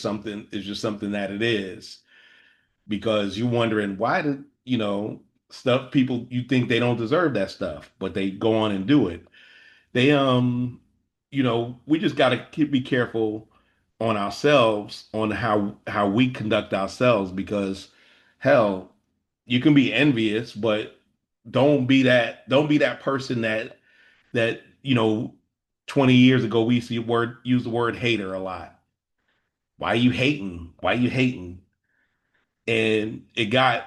something that it is, because you're wondering why did, stuff, people, you think they don't deserve that stuff, but they go on and do it. They we just got to be careful on ourselves, on how we conduct ourselves, because hell, you can be envious, but don't be that person that 20 years ago we used to use the word hater a lot. Why you hating? Why you hating? And it got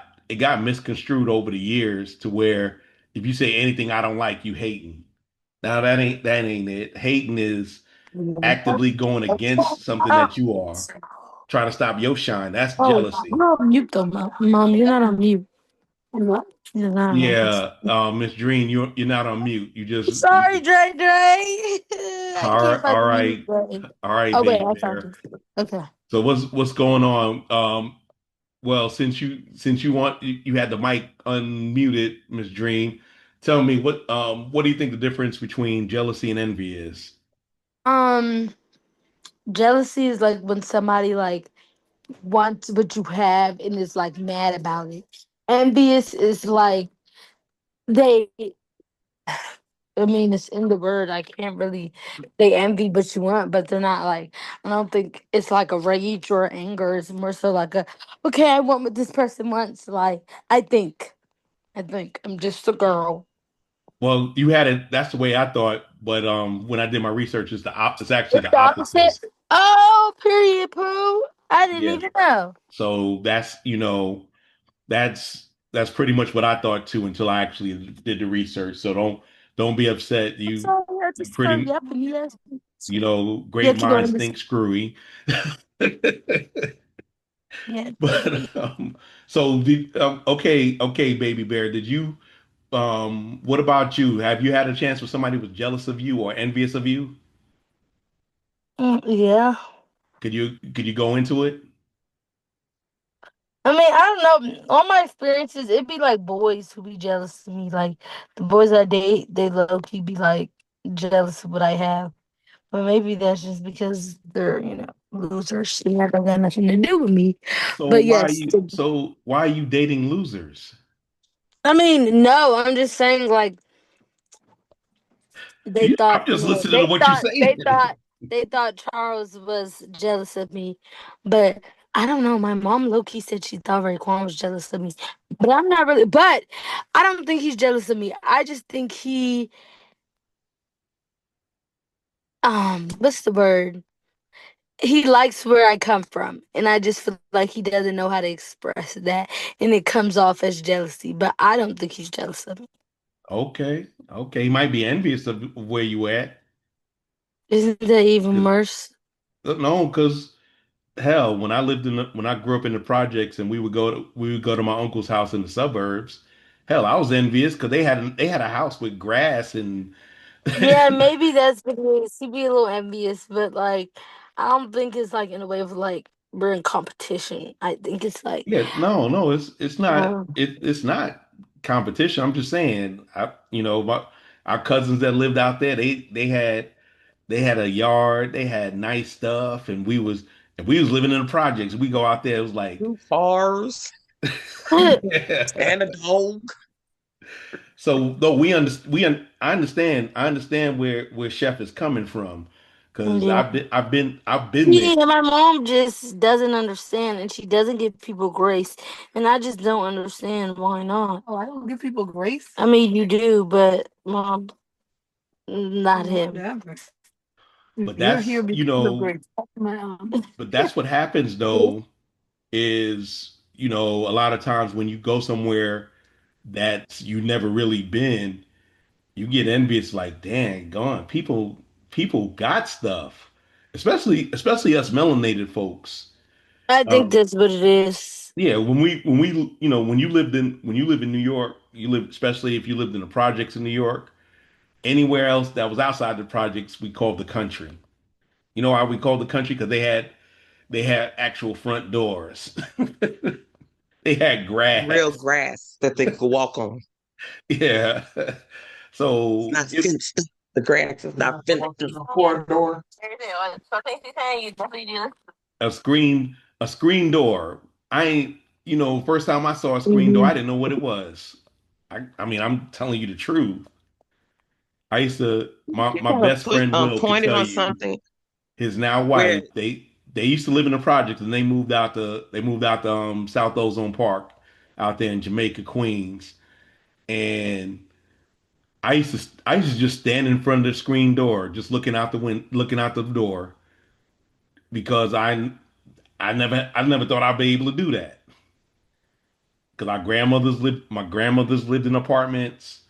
misconstrued over the years to where if you say anything I don't like, you hating. Now that ain't it. Hating is actively going against something that you are, trying to stop your shine. That's Oh, jealousy. you're on mute though, Mom. You're not on mute. What? You're not on mute. Yeah, Miss Dream, you're not on mute. Sorry, Dre Dre. I All can't right, all find mute, right, Dre. all right, Oh wait, baby I found bear. it. Okay. So what's going on? Well, since you had the mic unmuted, Miss Dream, tell me what do you think the difference between jealousy and envy is? Um, Jealousy is like when somebody like wants what you have and is like mad about it. Envious is like they I mean, it's in the word. I can't really. They envy what you want, but they're not like. I don't think it's like a rage or anger. It's more so like a, okay, I want what this person wants. Like I think I'm just a girl. Well, you had it. That's the way I thought, but when I did my research, it's actually It's the the opposite. opposite. Oh, period, poo. I didn't Yeah. even know. So that's pretty much what I thought too until I actually did the research. So don't be upset. I'm You sorry, I you just turned pretty you up and you asked me. Yeah, great keep going. minds think screwy. Yeah, But so okay, baby bear, did you what about you? Have you had a chance with somebody who was jealous of you or envious of you? yeah. Could you go into it? I mean, I don't know. All my experiences, it'd be like boys who be jealous of me. Like the boys I date, they low key be like jealous of what I have. But maybe that's just because they're, losers. They not got nothing to do with me. So But why are yes, you so why are you dating losers? I mean, no, I'm just saying like they I'm thought, just listening to what you're saying. they thought Charles was jealous of me. But I don't know. My mom low key said she thought Raekwon was jealous of me. But I'm not really but I don't think he's jealous of me. I just think what's the word? He likes where I come from. And I just feel like he doesn't know how to express that. And it comes off as jealousy. But I don't think he's jealous of me. Okay. Okay. He might be envious of where you at. Isn't that even 'Cause worse? no, because hell, when I grew up in the projects and we would go to my uncle's house in the suburbs, hell, I was envious because they had a house with grass and Yeah, maybe that's what it is. He be a little envious, but like I don't think it's like in a way of like we're in competition. I think it's like yeah, no, it's not um, it's not competition. I'm just saying, our cousins that lived out there, they had a yard, they had nice stuff, and we was living in the projects. We go out there, it was like, Two cars yeah. and a dog. So though I understand where Chef is coming from, because yeah. I've been there. Yeah, my mom just doesn't understand and she doesn't give people grace. And I just don't understand why not. Oh, I don't give people grace. I mean you do, but mom, not him. Whatever. But You're here that's because of grace. My but that's what happens though, is a lot of times when you go somewhere that you never really been, you get envious, like, dang, gone. People got stuff, especially us melanated folks. I think Um, that's what it is. yeah, when you live in New York, you live, especially if you lived in the projects in New York, anywhere else that was outside the projects, we called the country. You know why we called the country? Because they had actual front doors. They had Real grass. grass that they could walk on. Yeah. It's So not fenced. The grass is not fenced. There's a corridor. You definitely do. a screen door. I ain't, first time I saw a screen door, I Mhm. didn't know what it was. I mean, I'm telling you the truth. I used to, You my gotta best put friend Will could point it tell on you, something his now where wife, they used to live in the projects and they moved out to South Ozone Park out there in Jamaica, Queens. And I used to just stand in front of the screen door, just looking out the door because I never thought I'd be able to do that. Because my grandmothers lived in apartments,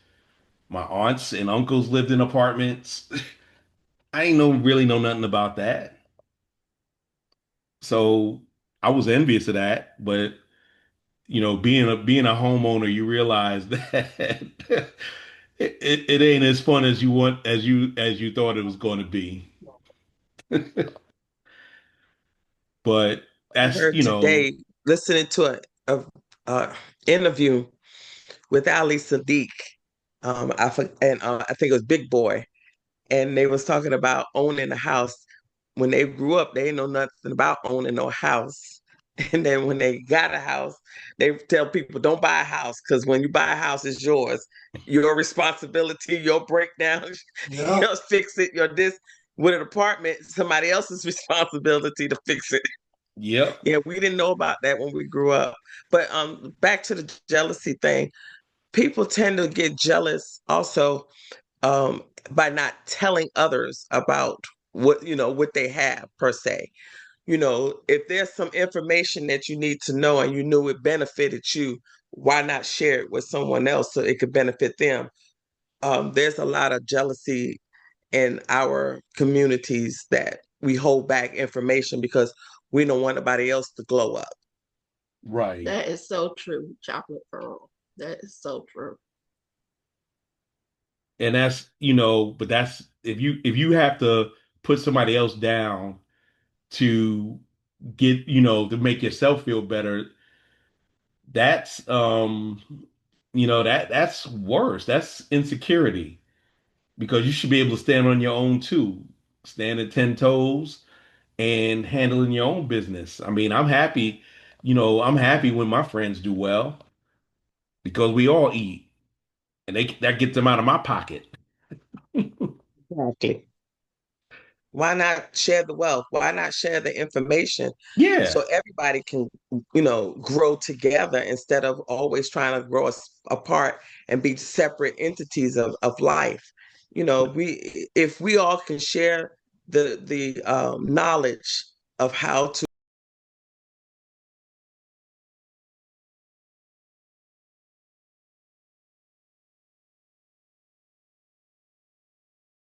my aunts and uncles lived in apartments. I ain't really know nothing about that. So I was envious of that, but being a homeowner, you realize that it ain't as fun as as you thought it was going to be. But I that's heard today, listening to a interview with Ali Sadiq. I think it was Big Boy, and they was talking about owning a house. When they grew up, they didn't know nothing about owning no house. And then when they got a house, they tell people don't buy a house because when you buy a house, it's yours. Your responsibility, your breakdown, Yeah. your fix it, your this. With an apartment, somebody else's responsibility to fix it. yep, Yeah, we didn't know about that when we grew up. But back to the jealousy thing, people tend to get jealous also by not telling others about what they have per se. If there's some information that you need to know and you knew it benefited you, why not share it with someone else so it could benefit them? There's a lot of jealousy in our communities that we hold back information because we don't want nobody else to glow up. right. That is so true, chocolate pearl. That is so true. And that's, but that's if you have to put somebody else down to to make yourself feel better, that's that's worse. That's insecurity because you should be able to stand on your own too. Stand at 10 toes and handling your own business. I mean, I'm happy when my friends do well because we all eat and that gets them out of my pocket. Exactly. Why not share the wealth? Why not share the information Yeah. so everybody can, grow together instead of always trying to grow us apart and be separate entities of life? We if we all can share the knowledge of how to